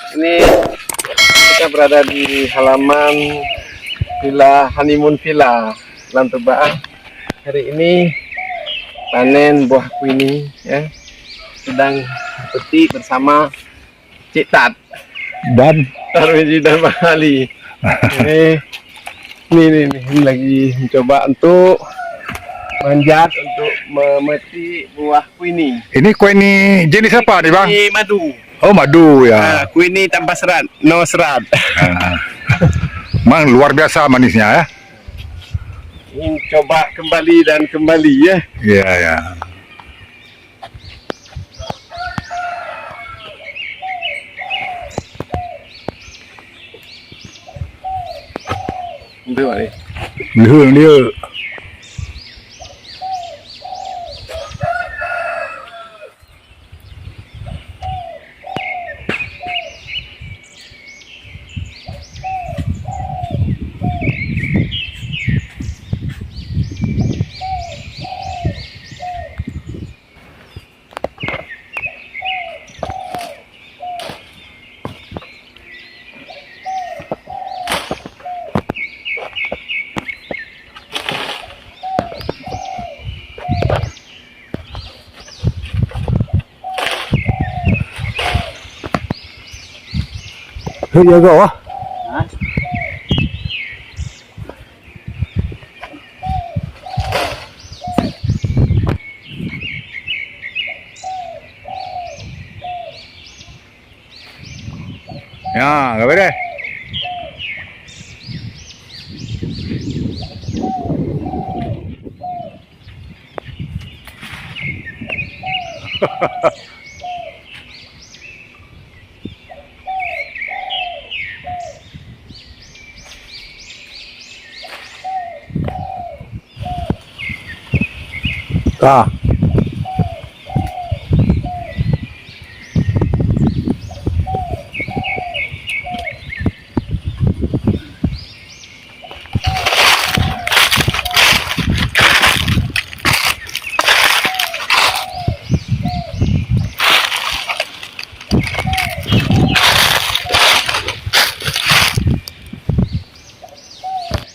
Ini kita berada di halaman Villa Honeymoon Villa Lantebaan. Hari ini panen buah kuini ya. Sedang petik bersama Cik Tat Dan Tarmizi dan Bang Ali. Ini lagi mencoba untuk manjat untuk memetik buah kuini. ini kue ini jenis apa nih bang? Ini madu. Oh madu ya. Kuini tanpa serat, no serat. Mang luar biasa manisnya ya. Ini coba kembali dan kembali ya. Iya ya. Itu Pak. Dia. Dia jaga wah. Ya, gak beda. Ah.